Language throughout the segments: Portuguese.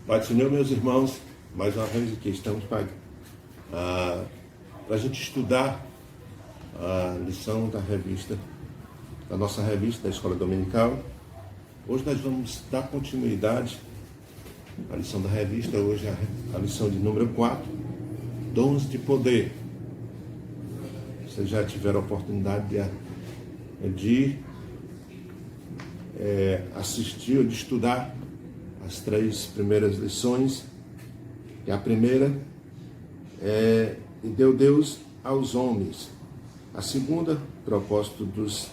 Pai do Senhor, meus irmãos, mais uma vez aqui estamos para a gente estudar a lição da nossa revista da Escola Dominical. Hoje nós vamos dar continuidade à lição da revista, hoje é a lição de número 4, Dons de Poder. Vocês já tiveram a oportunidade de assistir ou de estudar as 3 primeiras lições. E a primeira é "E deu Deus aos homens". A segunda, propósito dos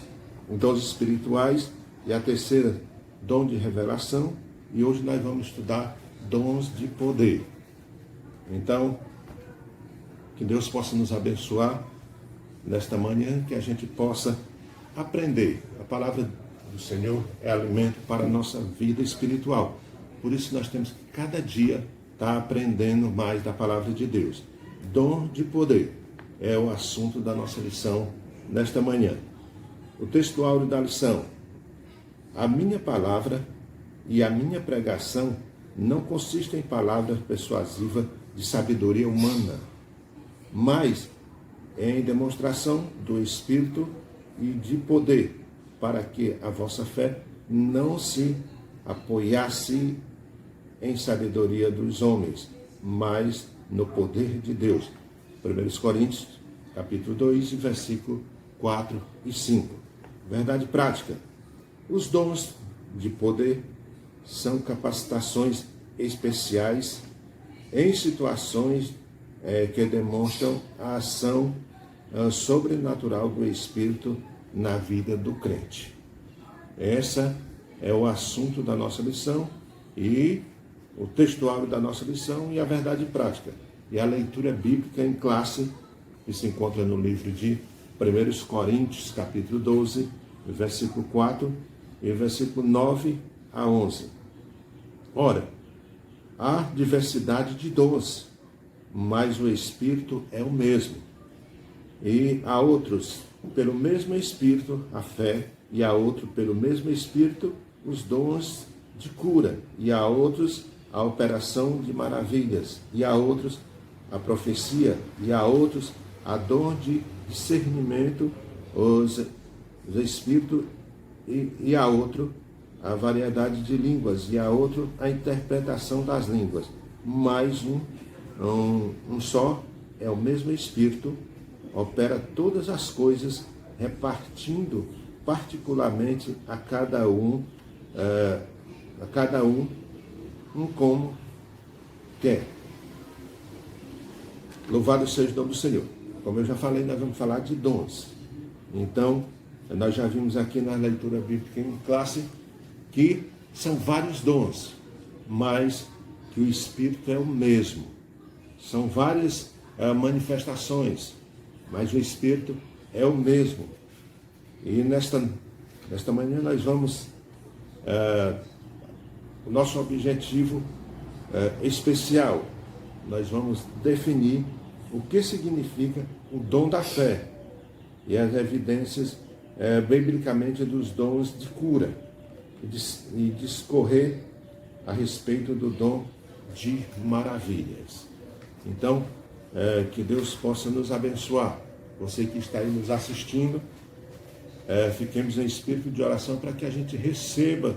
dons espirituais. E a terceira, dom de revelação. E hoje nós vamos estudar dons de poder. Então, que Deus possa nos abençoar nesta manhã, que a gente possa aprender. A palavra do Senhor é alimento para a nossa vida espiritual. Por isso nós temos que cada dia estar aprendendo mais da palavra de Deus. Dom de poder é o assunto da nossa lição nesta manhã. O texto áureo da lição: a minha palavra e a minha pregação não consistem em palavras persuasivas de sabedoria humana, mas em demonstração do Espírito e de poder, para que a vossa fé não se apoiasse em sabedoria dos homens, mas no poder de Deus. 1 Coríntios, capítulo 2, versículo 4 e 5. Verdade prática. Os dons de poder são capacitações especiais em situações que demonstram a ação sobrenatural do Espírito na vida do crente. Esse é o assunto da nossa lição e o textuário da nossa lição e a verdade prática. E a leitura bíblica em classe, que se encontra no livro de 1 Coríntios, capítulo 12, versículo 4 e versículo 9 a 11. Ora, há diversidade de dons, mas o Espírito é o mesmo. E há outros, pelo mesmo Espírito, a fé, e há outro, pelo mesmo Espírito, os dons de cura, e há outros, a operação de maravilhas, e há outros, a profecia, e há outros, a dom de discernimento, os Espíritos, e há outro, a variedade de línguas, e há outro, a interpretação das línguas. Mais um só, é o mesmo Espírito, opera todas as coisas, repartindo particularmente a cada um como quer. Louvado seja o nome do Senhor. Como eu já falei, nós vamos falar de dons. Então, nós já vimos aqui na leitura bíblica em classe que são vários dons, mas que o Espírito é o mesmo. São várias manifestações, mas o Espírito é o mesmo. E nesta manhã nós vamos... o nosso objetivo especial, nós vamos definir o que significa o dom da fé e as evidências biblicamente dos dons de cura e discorrer a respeito do dom de maravilhas. Então, que Deus possa nos abençoar. Você que está aí nos assistindo, fiquemos em espírito de oração para que a gente receba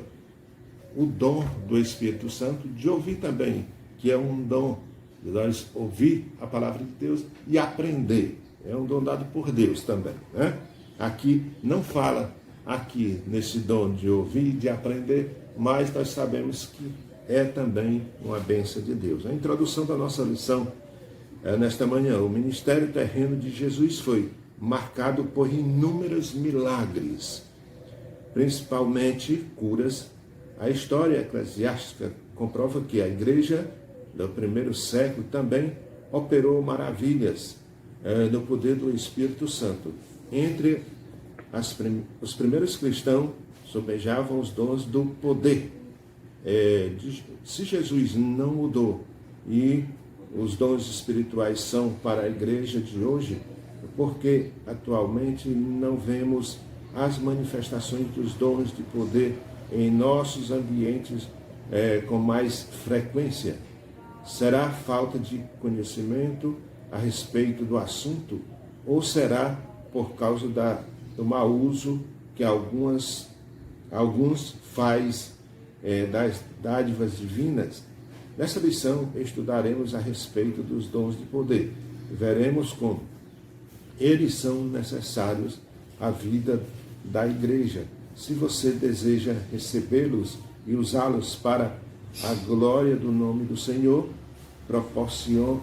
o dom do Espírito Santo, de ouvir também, que é um dom de nós ouvir a palavra de Deus e aprender. É um dom dado por Deus também, né? Aqui não fala aqui nesse dom de ouvir e de aprender, mas nós sabemos que é também uma bênção de Deus. A introdução da nossa lição nesta manhã: o ministério terreno de Jesus foi marcado por inúmeros milagres, principalmente curas. A história eclesiástica comprova que a igreja do primeiro século também operou maravilhas no poder do Espírito Santo. Entre os primeiros cristãos sobejavam os dons do poder. Se Jesus não mudou e os dons espirituais são para a igreja de hoje, porque atualmente não vemos as manifestações dos dons de poder em nossos ambientes com mais frequência? Será falta de conhecimento a respeito do assunto? Ou será por causa do mau uso que alguns faz das dádivas divinas? Nessa lição, estudaremos a respeito dos dons de poder. Veremos como eles são necessários à vida da igreja. Se você deseja recebê-los e usá-los para a glória do nome do Senhor, proporcionando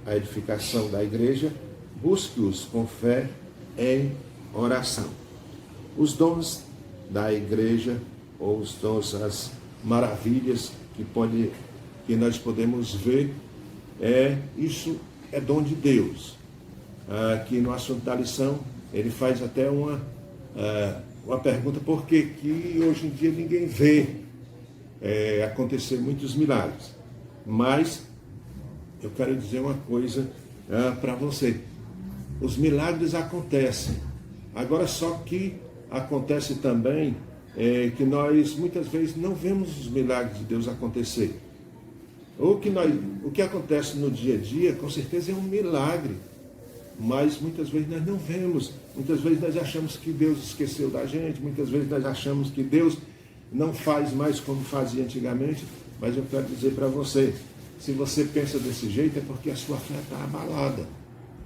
a edificação da igreja, busque-os com fé em oração. Os dons da igreja, ou os dons, as maravilhas que nós podemos ver, isso é dom de Deus. Aqui no assunto da lição, ele faz até uma pergunta: por que hoje em dia ninguém vê acontecer muitos milagres? Mas eu quero dizer uma coisa para você: os milagres acontecem. Agora, só que acontece também que nós muitas vezes não vemos os milagres de Deus acontecer. O que acontece no dia a dia, com certeza é um milagre, mas muitas vezes nós não vemos. Muitas vezes nós achamos que Deus esqueceu da gente, muitas vezes nós achamos que Deus não faz mais como fazia antigamente. Mas eu quero dizer para você, se você pensa desse jeito, é porque a sua fé está abalada.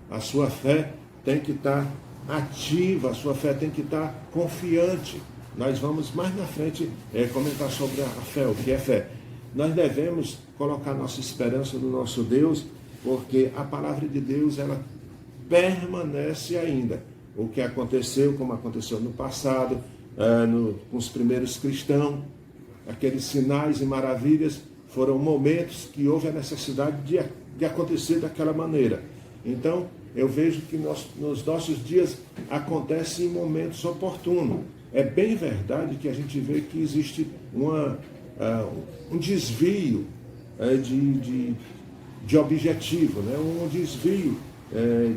A sua fé tem que estar ativa, a sua fé tem que estar confiante. Nós vamos mais na frente comentar sobre a fé, o que é fé. Nós devemos colocar nossa esperança no nosso Deus, porque a palavra de Deus, ela permanece ainda. O que aconteceu, como aconteceu no passado, com os primeiros cristãos, aqueles sinais e maravilhas, foram momentos que houve a necessidade de acontecer daquela maneira. Então, eu vejo que nos nossos dias acontece em momentos oportunos. É bem verdade que a gente vê que existe um desvio de objetivo, né? Um desvio,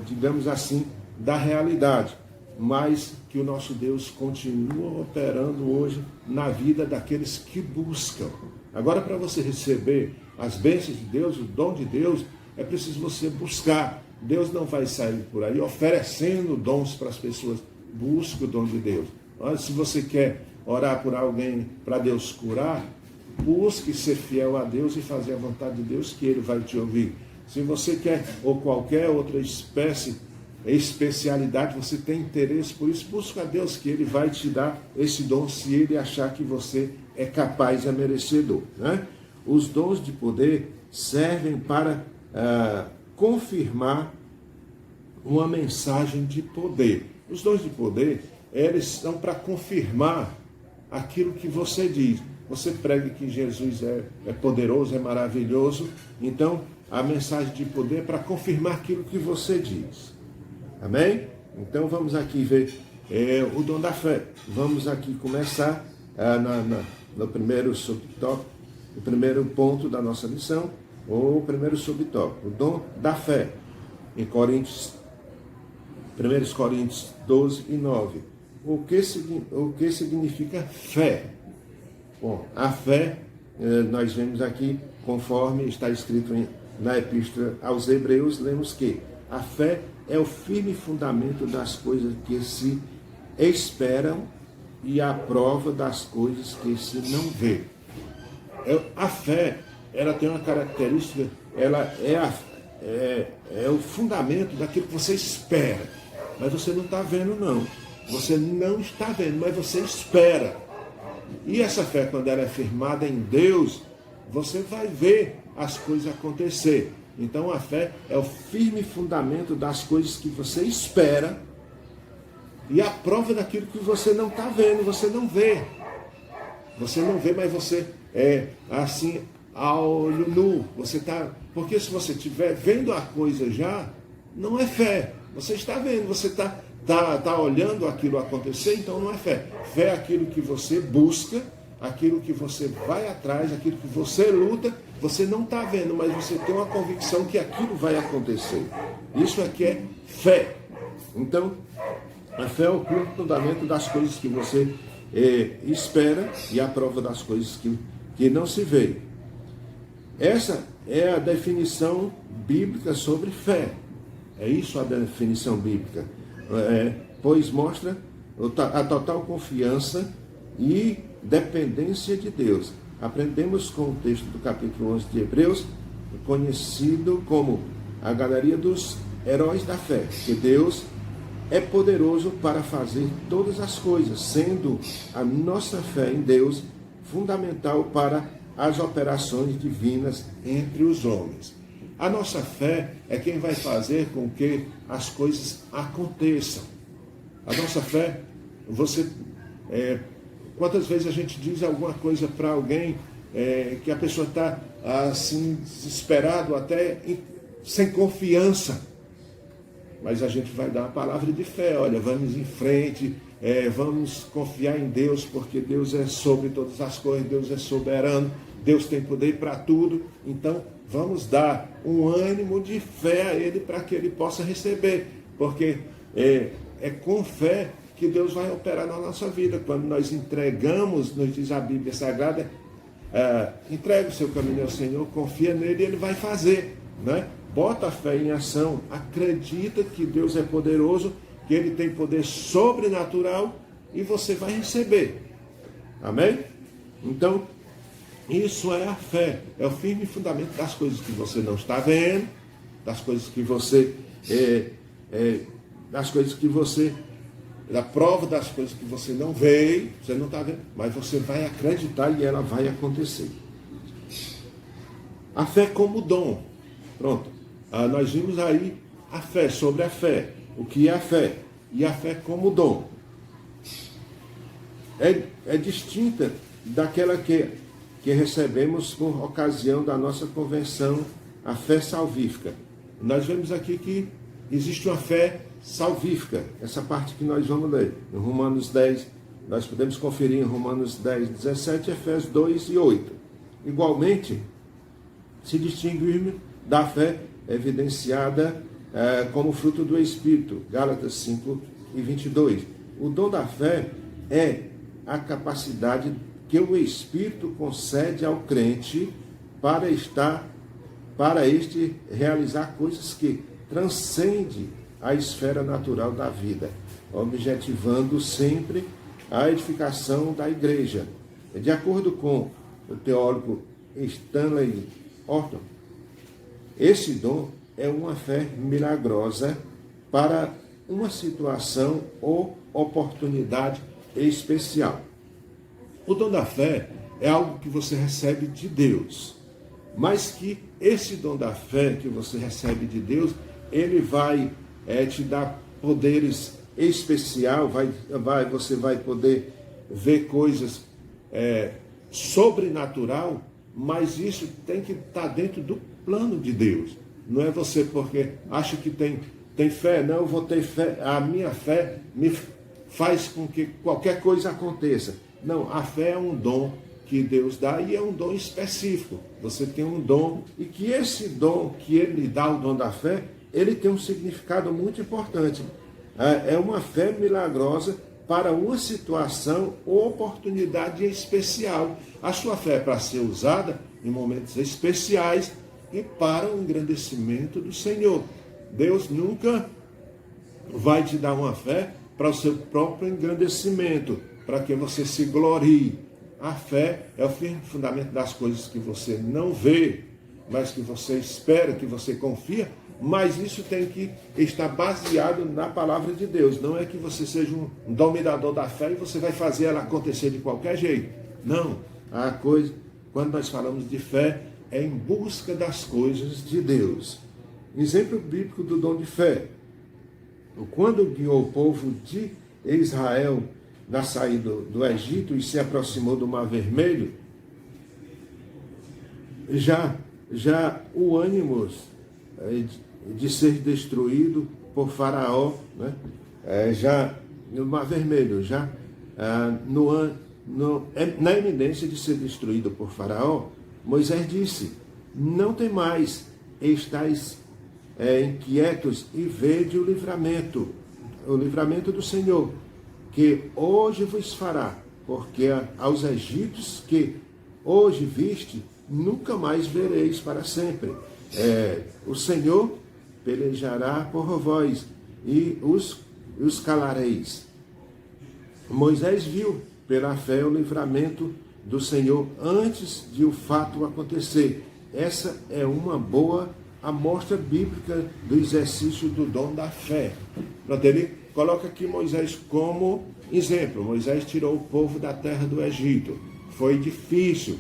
digamos assim, da realidade, mas que o nosso Deus continua operando hoje na vida daqueles que buscam. Agora, para você receber as bênçãos de Deus, o dom de Deus, é preciso você buscar. Deus não vai sair por aí oferecendo dons para as pessoas. Busque o dom de Deus. Olha, se você quer orar por alguém para Deus curar, busque ser fiel a Deus e fazer a vontade de Deus, que Ele vai te ouvir. Se você quer, ou qualquer outra especialidade, você tem interesse por isso, busca a Deus, que Ele vai te dar esse dom, se Ele achar que você é capaz e é merecedor, né? Os dons de poder servem para confirmar uma mensagem de poder. Os dons de poder, eles são para confirmar aquilo que você diz. Você prega que Jesus é poderoso, é maravilhoso, então a mensagem de poder é para confirmar aquilo que você diz. Amém? Então vamos aqui ver o dom da fé. Vamos aqui começar no primeiro subtópico, o primeiro ponto da nossa lição, ou o primeiro subtópico, o dom da fé. Em 1 Coríntios 12 e 9. O que significa fé? Bom, a fé, nós vemos aqui, conforme está escrito na Epístola aos Hebreus, lemos que a fé é o firme fundamento das coisas que se esperam e a prova das coisas que se não vê. A fé, ela tem uma característica, ela é o fundamento daquilo que você espera, mas você não está vendo, não. Você não está vendo, mas você espera. E essa fé, quando ela é firmada em Deus, você vai ver as coisas acontecer. Então a fé é o firme fundamento das coisas que você espera e a prova daquilo que você não está vendo, você não vê. Você não vê, mas você assim, a olho nu. Porque se você estiver vendo a coisa já, não é fé. Você está vendo, você está olhando aquilo acontecer, então não é fé. Fé é aquilo que você busca, aquilo que você vai atrás, aquilo que você luta, você não está vendo, mas você tem uma convicção que aquilo vai acontecer. Isso aqui é fé. Então, a fé é o fundamento das coisas que você espera e a prova das coisas que não se vê. Essa é a definição bíblica sobre fé. É isso a definição bíblica. Pois mostra a total confiança e dependência de Deus. Aprendemos com o texto do capítulo 11 de Hebreus, conhecido como a galeria dos heróis da fé, que Deus é poderoso para fazer todas as coisas, sendo a nossa fé em Deus fundamental para as operações divinas entre os homens. A nossa fé é quem vai fazer com que as coisas aconteçam. A nossa fé, quantas vezes a gente diz alguma coisa para alguém que a pessoa está assim, desesperado, até sem confiança, mas a gente vai dar uma palavra de fé, olha, vamos em frente, vamos confiar em Deus, porque Deus é sobre todas as coisas, Deus é soberano, Deus tem poder para tudo, então vamos dar um ânimo de fé a Ele para que Ele possa receber, porque é com fé que Deus vai operar na nossa vida. Quando nós entregamos, nos diz a Bíblia Sagrada, entrega o seu caminho ao Senhor, confia nele e Ele vai fazer, né? Bota a fé em ação, acredita que Deus é poderoso, que Ele tem poder sobrenatural e você vai receber. Amém? Então, isso é a fé, é o firme fundamento das coisas que você não está vendo, das coisas que você, da prova das coisas que você não vê, você não está vendo, mas você vai acreditar e ela vai acontecer. A fé como dom. Pronto. Nós vimos aí a fé, sobre a fé. O que é a fé? E a fé como dom. É distinta daquela que recebemos por ocasião da nossa conversão, a fé salvífica. Nós vemos aqui que existe uma fé salvífica, essa parte que nós vamos ler, em Romanos 10, nós podemos conferir em Romanos 10, 17, Efésios 2 e 8. Igualmente, se distingue da fé evidenciada como fruto do Espírito, Gálatas 5 e 22. O dom da fé é a capacidade que o Espírito concede ao crente para este realizar coisas que transcendem a esfera natural da vida, objetivando sempre a edificação da igreja. De acordo com o teólogo Stanley Orton, esse dom é uma fé milagrosa para uma situação ou oportunidade especial. O dom da fé é algo que você recebe de Deus, mas que esse dom da fé que você recebe de Deus, ele vai te dar poderes especiais, você vai poder ver coisas sobrenatural, mas isso tem que estar dentro do plano de Deus. Não é você porque acha que tem fé, não, eu vou ter fé, a minha fé me faz com que qualquer coisa aconteça. Não, a fé é um dom que Deus dá e é um dom específico. Você tem um dom e que esse dom que Ele lhe dá, o dom da fé, ele tem um significado muito importante. É uma fé milagrosa para uma situação ou oportunidade especial. A sua fé é para ser usada em momentos especiais e para o engrandecimento do Senhor. Deus nunca vai te dar uma fé para o seu próprio engrandecimento, para que você se glorie. A fé é o firme fundamento das coisas que você não vê, mas que você espera, que você confia, mas isso tem que estar baseado na palavra de Deus. Não é que você seja um dominador da fé e você vai fazer ela acontecer de qualquer jeito. Não. A coisa, quando nós falamos de fé, é em busca das coisas de Deus. Exemplo bíblico do dom de fé. Quando guiou o povo de Israel na saída do Egito e se aproximou do Mar Vermelho, já o ânimo de ser destruído por Faraó, né? Já no Mar Vermelho, já na iminência de ser destruído por Faraó, Moisés disse: não temais, estáis inquietos e vede o livramento do Senhor, que hoje vos fará. porque aos egípcios que hoje viste, nunca mais vereis para sempre. O Senhor pelejará por vós e os calareis. Moisés viu pela fé o livramento do Senhor antes de o fato acontecer. Essa é uma boa amostra bíblica do exercício do dom da fé. Pronto, ele coloca aqui Moisés como exemplo. Moisés tirou o povo da terra do Egito. Foi difícil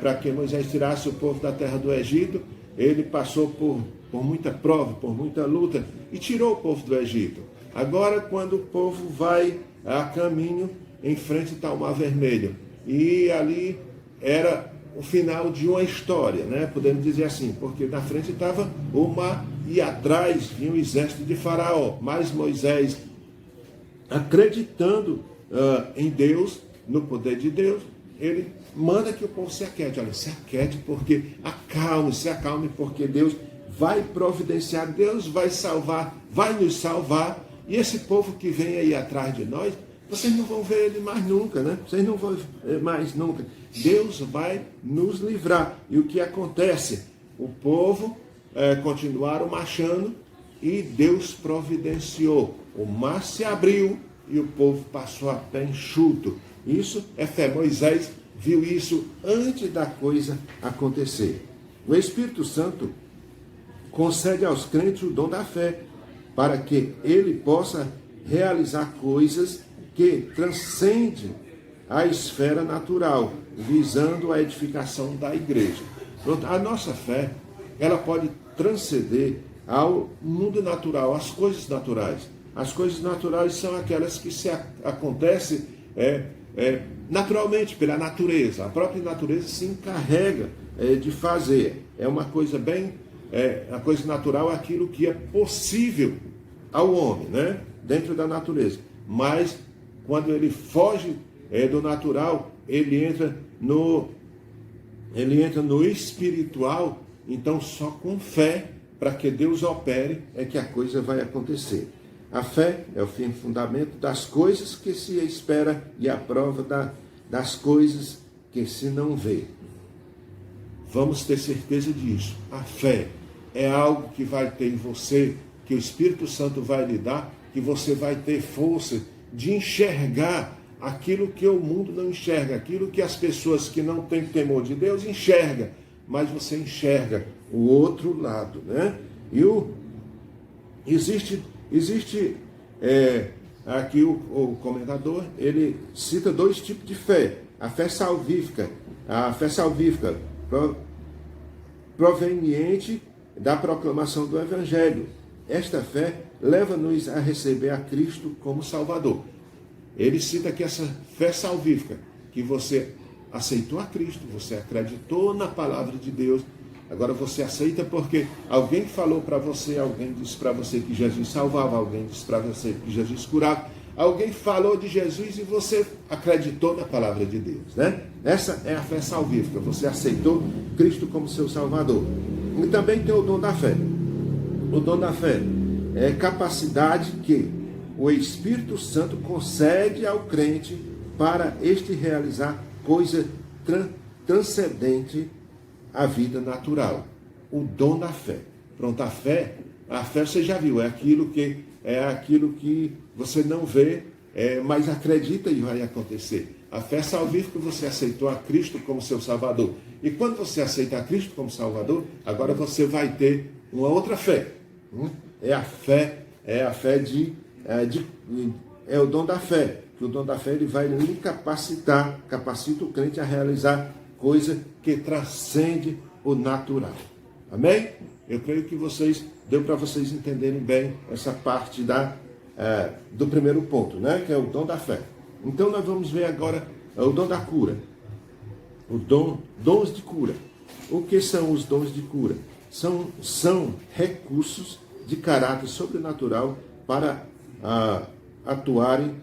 para que Moisés tirasse o povo da terra do Egito. Ele passou por muita prova, por muita luta e tirou o povo do Egito. Agora, quando o povo vai a caminho, em frente está o Mar Vermelho. E ali era o final de uma história, né? Podemos dizer assim, porque na frente estava o mar e atrás vinha o exército de Faraó. Mas Moisés, acreditando em Deus, no poder de Deus, ele manda que o povo se aquiete. Olha, se aquiete porque se acalme, porque Deus vai providenciar, Deus vai salvar, vai nos salvar. E esse povo que vem aí atrás de nós, vocês não vão ver ele mais nunca, né? Vocês não vão ver mais nunca. Deus vai nos livrar. E o que acontece? O povo continuaram marchando e Deus providenciou. O mar se abriu e o povo passou a pé enxuto. Isso é fé. Moisés viu isso antes da coisa acontecer. O Espírito Santo concede aos crentes o dom da fé, para que ele possa realizar coisas que transcendem a esfera natural, visando a edificação da igreja. Pronto, a nossa fé, ela pode transcender ao mundo natural, às coisas naturais. As coisas naturais são aquelas que acontecem naturalmente, pela natureza. A própria natureza se encarrega de fazer. É uma coisa a coisa natural é aquilo que é possível ao homem, né? Dentro da natureza. Mas quando ele foge do natural, ele entra no espiritual. Então só com fé, para que Deus opere, é que a coisa vai acontecer. A fé é o fim fundamento das coisas que se espera e a prova das coisas que se não vê. Vamos ter certeza disso. A fé é algo que vai ter em você, que o Espírito Santo vai lhe dar, que você vai ter força de enxergar aquilo que o mundo não enxerga, aquilo que as pessoas que não têm temor de Deus enxergam, mas você enxerga o outro lado, né? E existe aqui o comentador, ele cita dois tipos de fé. A fé salvífica proveniente da proclamação do Evangelho. Esta fé leva-nos a receber a Cristo como Salvador. Ele cita aqui essa fé salvífica, que você aceitou a Cristo, você acreditou na palavra de Deus, agora você aceita porque alguém falou para você, alguém disse para você que Jesus salvava, alguém disse para você que Jesus curava, alguém falou de Jesus e você acreditou na palavra de Deus, né? Essa é a fé salvífica, você aceitou Cristo como seu Salvador. E também tem o dom da fé. O dom da fé é capacidade que o Espírito Santo concede ao crente para este realizar coisa transcendente à vida natural. O dom da fé. Pronto, a fé você já viu, é aquilo que você não vê, mas acredita e vai acontecer. A fé salvífica, você aceitou a Cristo como seu Salvador. E quando você aceita a Cristo como Salvador, agora você vai ter uma outra fé. É a fé é o dom da fé. Que o dom da fé ele vai lhe capacita o crente a realizar coisa que transcende o natural. Amém? Eu creio que deu para vocês entenderem bem essa parte do primeiro ponto, né? Que é o dom da fé. Então nós vamos ver agora o dom da cura. Dons de cura. O que são os dons de cura? São recursos de caráter sobrenatural para atuarem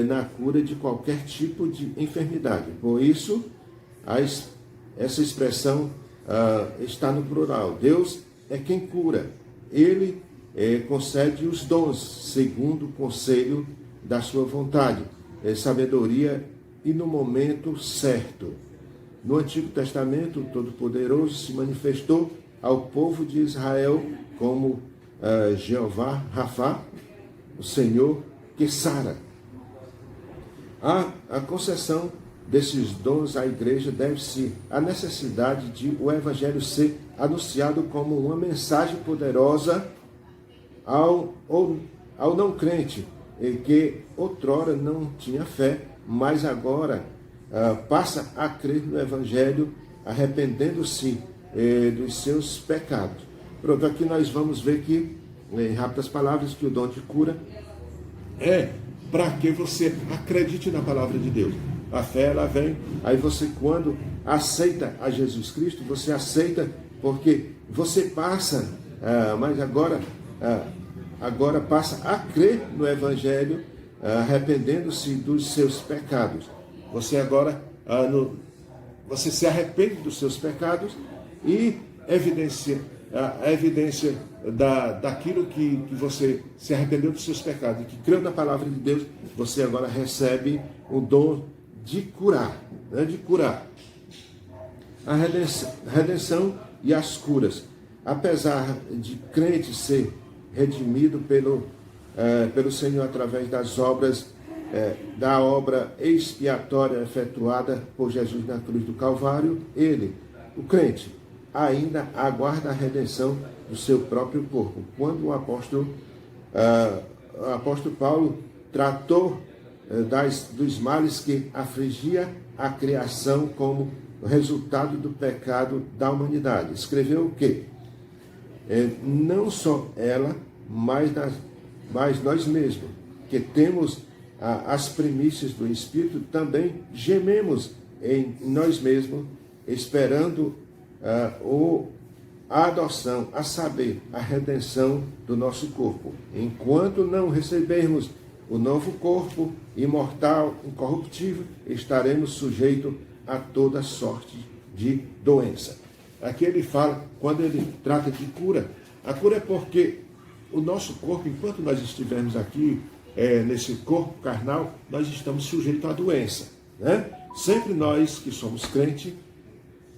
na cura de qualquer tipo de enfermidade. Por isso, essa expressão está no plural. Deus é quem cura. Ele concede os dons segundo o conselho da sua vontade. Sabedoria e no momento certo. No Antigo Testamento, o Todo-Poderoso se manifestou ao povo de Israel como Jeová Rafá, o Senhor que sara. A concessão desses dons à igreja deve-se à necessidade de o Evangelho ser anunciado como uma mensagem poderosa ao não crente, que outrora não tinha fé, mas agora passa a crer no Evangelho, arrependendo-se dos seus pecados. Pronto, aqui nós vamos ver que, em rápidas palavras, que o dom de cura é para que você acredite na palavra de Deus. A fé, ela vem, aí você, quando aceita a Jesus Cristo, você aceita porque você passa, mas agora passa a crer no Evangelho, arrependendo-se dos seus pecados. Você agora, você se arrepende dos seus pecados e evidencia a evidência daquilo que você se arrependeu dos seus pecados e que creu na palavra de Deus, você agora recebe o dom de curar, né? De curar. A redenção e as curas. Apesar de crente ser redimido pelo Senhor através das obras, da obra expiatória efetuada por Jesus na cruz do Calvário, ele, o crente, ainda aguarda a redenção do seu próprio corpo. Quando o apóstolo Paulo tratou dos males que afligia a criação como resultado do pecado da humanidade, escreveu o quê? Não só ela, mas nós mesmos, que temos as primícias do Espírito, também gememos em nós mesmos, esperando a adoção, a saber, a redenção do nosso corpo. Enquanto não recebermos o novo corpo, imortal, incorruptível, estaremos sujeitos a toda sorte de doença. Aqui ele fala, quando ele trata de cura, a cura é porque o nosso corpo, enquanto nós estivermos aqui, nesse corpo carnal, nós estamos sujeitos à doença, né? Sempre nós que somos crentes,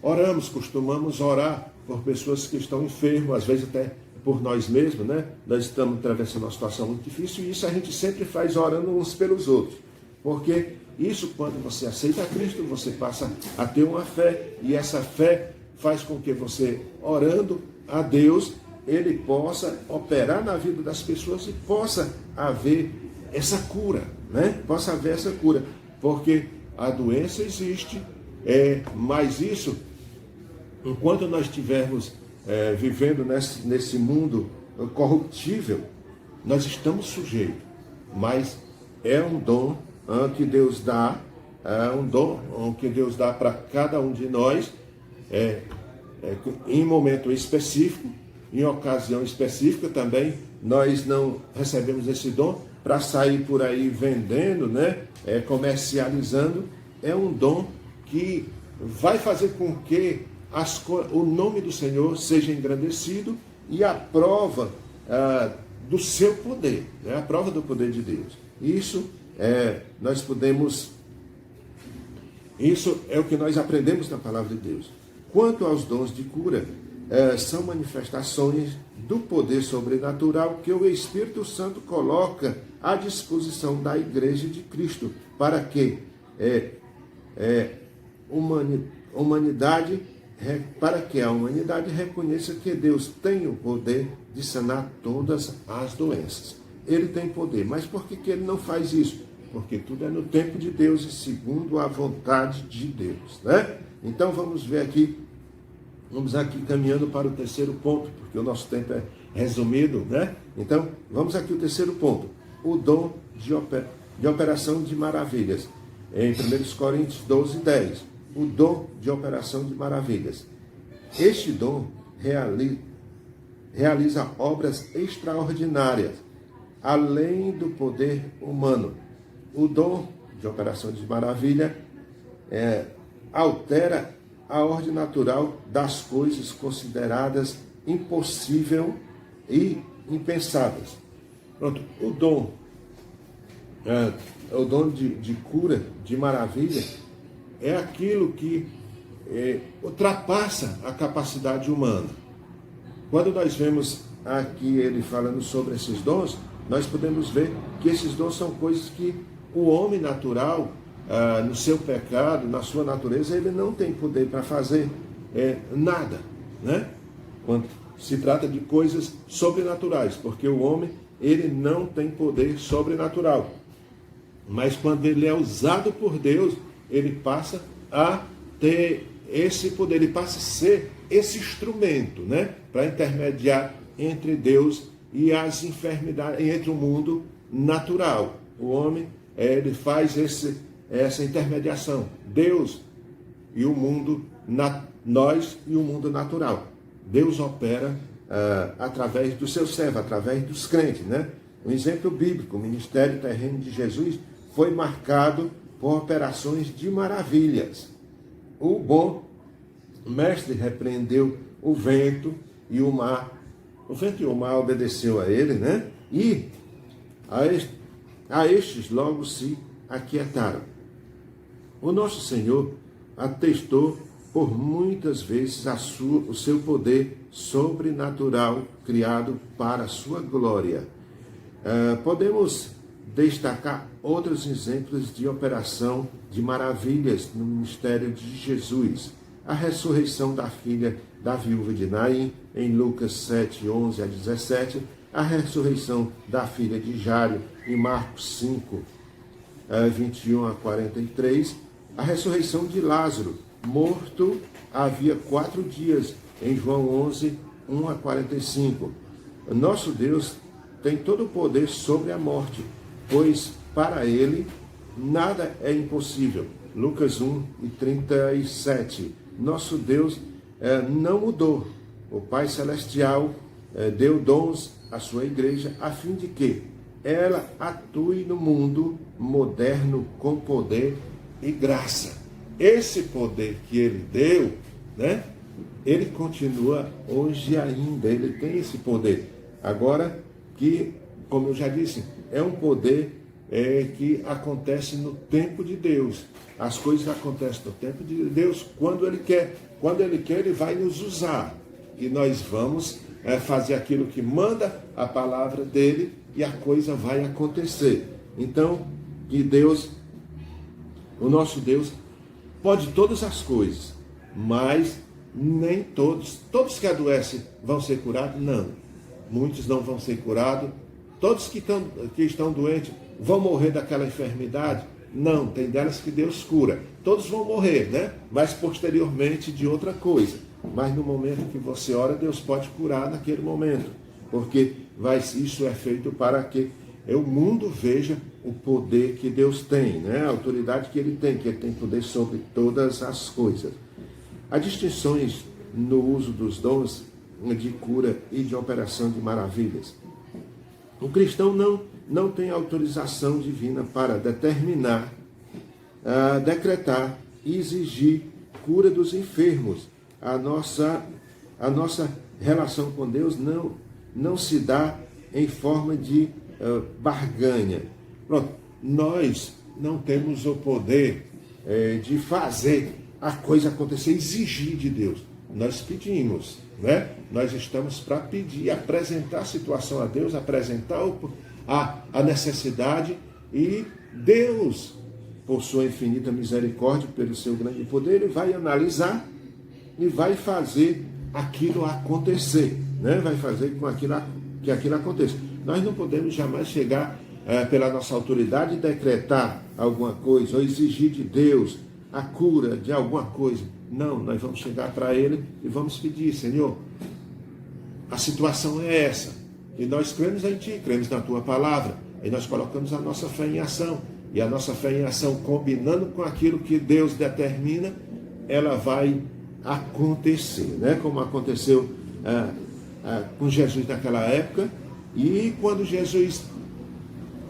oramos, costumamos orar por pessoas que estão enfermas, às vezes até por nós mesmos, né? Nós estamos atravessando uma situação muito difícil e isso a gente sempre faz orando uns pelos outros. Porque isso, quando você aceita Cristo, você passa a ter uma fé e essa fé faz com que você, orando a Deus, Ele possa operar na vida das pessoas e possa haver essa cura, né? Possa haver essa cura. Porque a doença existe, mas isso, enquanto nós estivermos vivendo nesse mundo corruptível, nós estamos sujeitos. Mas é um dom que Deus dá, um dom que Deus dá para cada um de nós, em momento específico, em ocasião específica também. Nós não recebemos esse dom para sair por aí vendendo, né? Comercializando. É um dom que vai fazer com que o nome do Senhor seja engrandecido e a prova do seu poder, né? A prova do poder de Deus. Isso é o que nós aprendemos na palavra de Deus. Quanto aos dons de cura, são manifestações do poder sobrenatural que o Espírito Santo coloca à disposição da Igreja de Cristo, para que para que a humanidade reconheça que Deus tem o poder de sanar todas as doenças. Ele tem poder, mas por que ele não faz isso? Porque tudo é no tempo de Deus e segundo a vontade de Deus, né? Então vamos aqui caminhando para o terceiro ponto, porque o nosso tempo é resumido, né? Então, vamos aqui o terceiro ponto, o dom de operação de maravilhas. Em 1 Coríntios 12, 10, o dom de operação de maravilhas. Este dom realiza obras extraordinárias, além do poder humano. O dom de operação de maravilha altera a ordem natural das coisas consideradas impossível e impensáveis. Pronto, o dom o dom de cura, de maravilha, é aquilo que ultrapassa a capacidade humana. Quando nós vemos aqui ele falando sobre esses dons, nós podemos ver que esses dons são coisas que o homem natural, no seu pecado, na sua natureza, ele não tem poder para fazer nada, né? Quando se trata de coisas sobrenaturais, porque o homem, ele não tem poder sobrenatural. Mas quando ele é usado por Deus, ele passa a ter esse poder, ele passa a ser esse instrumento, né, para intermediar entre Deus e as enfermidades, entre o mundo natural. O homem, ele faz essa intermediação, Deus e o mundo, nós e o mundo natural. Deus opera através do seu servo, através dos crentes, né? Um exemplo bíblico, o ministério terreno de Jesus foi marcado por operações de maravilhas. O bom mestre repreendeu o vento e o mar. O vento e o mar obedeceu a ele, né? E a estes logo se aquietaram. O nosso Senhor atestou por muitas vezes o seu poder sobrenatural criado para a sua glória. Podemos destacar outros exemplos de operação de maravilhas no ministério de Jesus. A ressurreição da filha da viúva de Naim, em Lucas 7, 11 a 17. A ressurreição da filha de Jairo, em Marcos 5, 21 a 43. A ressurreição de Lázaro, morto havia 4 dias, em João 11, 1 a 45. Nosso Deus tem todo o poder sobre a morte, pois para ele nada é impossível. Lucas 1 e 37. Nosso Deus não mudou. O Pai Celestial deu dons à sua igreja, a fim de que ela atue no mundo moderno com poder e graça. Esse poder que ele deu, né, ele continua hoje ainda, ele tem esse poder. Agora que, como eu já disse, é um poder que acontece no tempo de Deus. As coisas acontecem no tempo de Deus, quando ele quer. Quando ele quer, ele vai nos usar. E nós vamos fazer aquilo que manda a palavra dele e a coisa vai acontecer. Então, que Deus, o nosso Deus, pode todas as coisas, mas nem todos que adoecem vão ser curados, não. Muitos não vão ser curados. Todos que estão doentes vão morrer daquela enfermidade? Não, tem delas que Deus cura. Todos vão morrer, né? Mas posteriormente de outra coisa. Mas no momento que você ora, Deus pode curar naquele momento. Porque isso é feito para que o mundo veja o poder que Deus tem, né? A autoridade que ele tem poder sobre todas as coisas. Há distinções no uso dos dons de cura e de operação de maravilhas. O cristão não tem autorização divina para determinar, decretar e exigir cura dos enfermos. A nossa relação com Deus não se dá em forma de barganha. Pronto, nós não temos o poder de fazer a coisa acontecer, exigir de Deus. Nós pedimos, né? Nós estamos para pedir, apresentar a situação a Deus, apresentar a necessidade, e Deus, por sua infinita misericórdia, pelo seu grande poder, ele vai analisar e vai fazer aquilo acontecer, né? Vai fazer com que aquilo aconteça. Nós não podemos jamais chegar pela nossa autoridade e decretar alguma coisa ou exigir de Deus a cura de alguma coisa. Não, nós vamos chegar para ele e vamos pedir: Senhor, a situação é essa, e nós cremos em Ti, cremos na Tua palavra, e nós colocamos a nossa fé em ação, e a nossa fé em ação, combinando com aquilo que Deus determina, ela vai acontecer, né? Como aconteceu com Jesus naquela época. E quando Jesus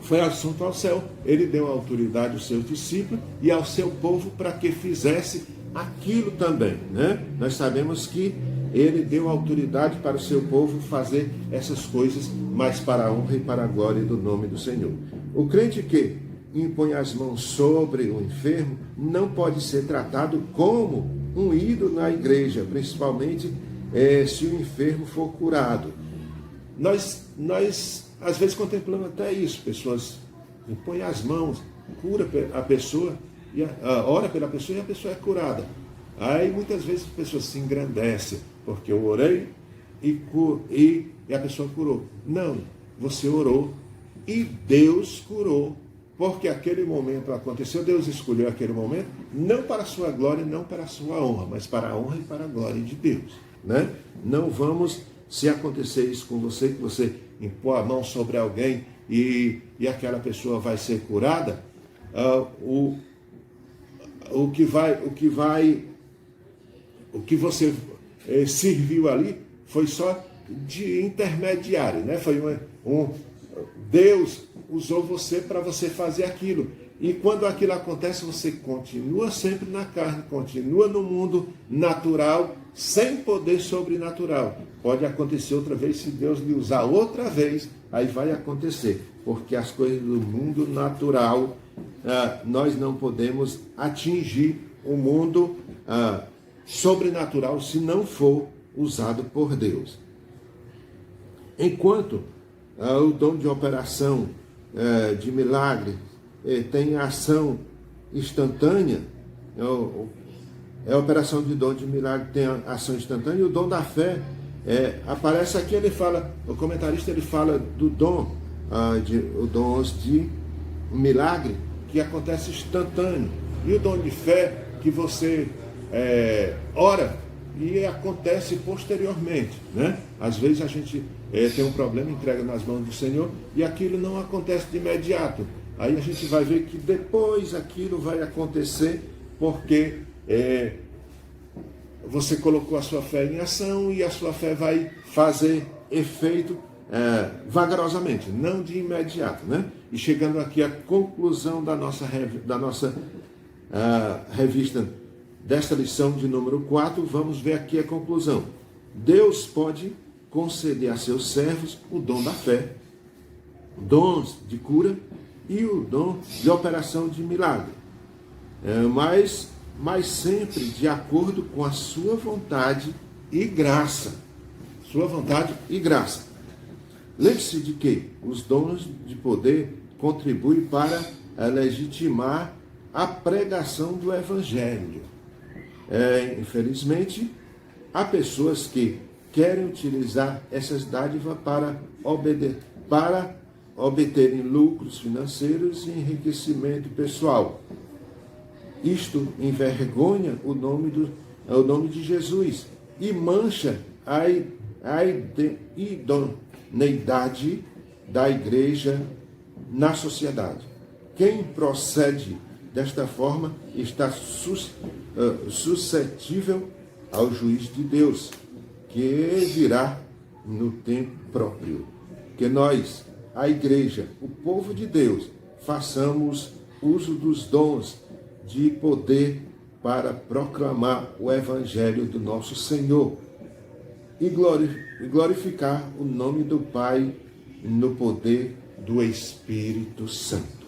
foi assunto ao céu, ele deu autoridade aos seus discípulos e ao seu povo para que fizesse aquilo também, né? Nós sabemos que ele deu autoridade para o seu povo fazer essas coisas, mas para a honra e para a glória do nome do Senhor. O crente que impõe as mãos sobre o enfermo não pode ser tratado como um ídolo na igreja, principalmente se o enfermo for curado. Nós às vezes contemplamos até isso, pessoas impõem as mãos, cura a pessoa, ora pela pessoa e a pessoa é curada. Aí muitas vezes a pessoa se engrandece, porque eu orei e a pessoa curou. Não, você orou e Deus curou, porque aquele momento aconteceu, Deus escolheu aquele momento, não para a sua glória, não para a sua honra, mas para a honra e para a glória de Deus, né? Não vamos, se acontecer isso com você, que você impor a mão sobre alguém e aquela pessoa vai ser curada, o que você serviu ali foi só de intermediário, né? Foi Deus usou você para você fazer aquilo. E quando aquilo acontece, você continua sempre na carne, continua no mundo natural, sem poder sobrenatural. Pode acontecer outra vez, se Deus lhe usar outra vez, aí vai acontecer. Porque as coisas do mundo natural, nós não podemos atingir o mundo sobrenatural se não for usado por Deus. Enquanto o dom de operação de milagre tem ação instantânea, a operação de dom de milagre tem ação instantânea, e o dom da fé aparece aqui, o comentarista ele fala do dom, os dons de milagre que acontece instantâneo, e o dom de fé que você ora e acontece posteriormente, né? Às vezes a gente tem um problema, entrega nas mãos do Senhor e aquilo não acontece de imediato. Aí a gente vai ver que depois aquilo vai acontecer porque você colocou a sua fé em ação e a sua fé vai fazer efeito vagarosamente, não de imediato, né? E chegando aqui à conclusão da nossa revista desta lição de número 4, vamos ver aqui a conclusão. Deus pode conceder a seus servos o dom da fé, dons de cura e o dom de operação de milagre, mas sempre de acordo com a sua vontade e graça. Sua vontade e graça. Lembre-se de que os dons de poder contribuem para legitimar a pregação do Evangelho. Infelizmente, há pessoas que querem utilizar essas dádivas para obterem lucros financeiros e enriquecimento pessoal. Isto envergonha o nome de Jesus e mancha a idoneidade da igreja na sociedade. Quem procede desta forma está suscetível ao juiz de Deus, que virá no tempo próprio. Que nós, a igreja, o povo de Deus, façamos uso dos dons de poder para proclamar o Evangelho do nosso Senhor e glorificar o nome do Pai no poder do Espírito Santo.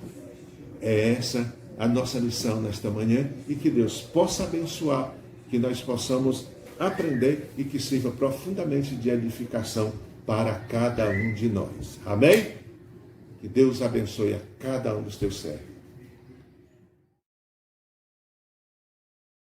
É essa a nossa lição nesta manhã e que Deus possa abençoar, que nós possamos aprender e que sirva profundamente de edificação para cada um de nós. Amém? Que Deus abençoe a cada um dos teus servos.